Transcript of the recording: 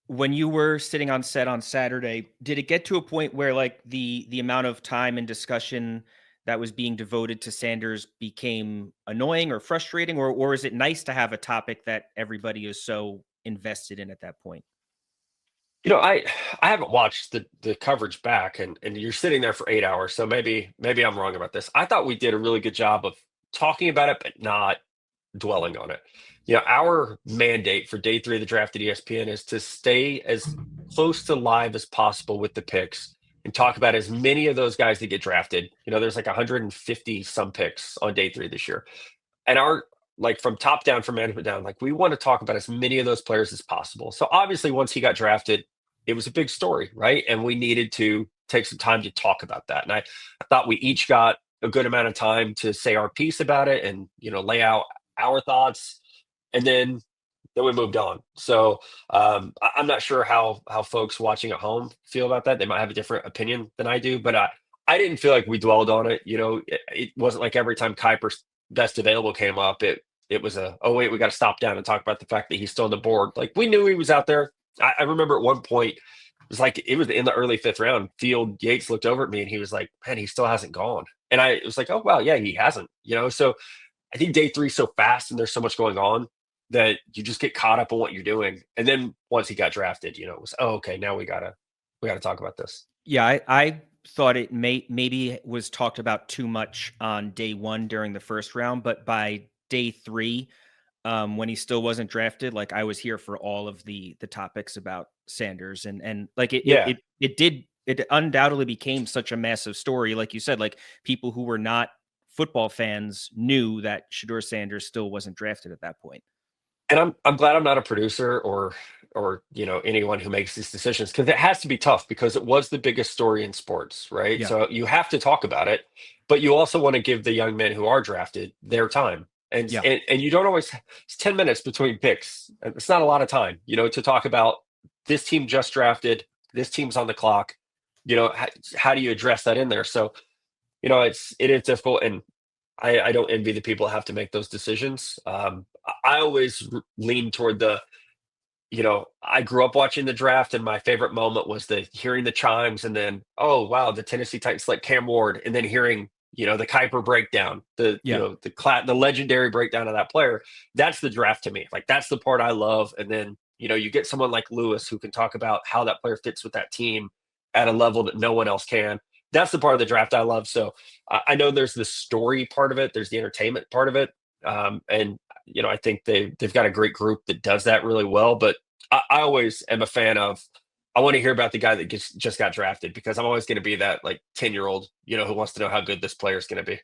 When you were sitting on set on Saturday, did it get to a point where, like, the amount of time and discussion that was being devoted to Sanders became annoying or frustrating, or is it nice to have a topic that everybody is so invested in at that point? I haven't watched the coverage back, and you're sitting there for 8 hours, so maybe I'm wrong about this. I thought we did a really good job of talking about it, but not dwelling on it. Our mandate for day three of the draft at ESPN is to stay as close to live as possible with the picks and talk about as many of those guys that get drafted. There's like 150 some picks on day three this year. And our like from top down, from management down, like we want to talk about as many of those players as possible. So obviously, once he got drafted, it was a big story, right? And we needed to take some time to talk about that. And I thought we each got a good amount of time to say our piece about it and lay out our thoughts, and then we moved on. So I'm not sure how folks watching at home feel about that. They might have a different opinion than I do, but I didn't feel like we dwelled on it. It wasn't like every time Kuiper's best available came up, it was oh wait, we got to stop down and talk about the fact that he's still on the board. Like we knew he was out there. I remember at one point it was in the early fifth round. Field Yates looked over at me and he was like, "Man, he still hasn't gone." And I was like, "Oh wow, yeah, he hasn't." So I think day three is so fast and there's so much going on that you just get caught up on what you're doing. And then once he got drafted, it was, oh, okay, now we gotta talk about this. Yeah, I thought it maybe was talked about too much on day 1 during the first round, but by day 3, when he still wasn't drafted, like, I was here for all of the topics about Sanders, and, like, Yeah. it undoubtedly became such a massive story, like you said, like, people who were not football fans knew that Shedeur Sanders still wasn't drafted at that point. And I'm glad I'm not a producer or anyone who makes these decisions, because it has to be tough because it was the biggest story in sports, right? Yeah, So you have to talk about it, but you also want to give the young men who are drafted their time. And yeah. and you don't always, it's 10 minutes between picks. It's not a lot of time, to talk about this team just drafted, this team's on the clock. How do you address that in there? So, it is difficult, and I don't envy the people that have to make those decisions. I always lean toward I grew up watching the draft, and my favorite moment was the hearing the chimes, and then, oh wow, the Tennessee Titans select Cam Ward, and then hearing the Kuiper breakdown, Yeah. the legendary breakdown of that player. That's the draft to me. Like that's the part I love. And then you get someone like Lewis who can talk about how that player fits with that team at a level that no one else can. That's the part of the draft I love. So I know there's the story part of it, there's the entertainment part of it, and I think they've got a great group that does that really well. But I always am a fan of. I want to hear about the guy that just got drafted, because I'm always going to be that like 10-year-old, who wants to know how good this player is going to be.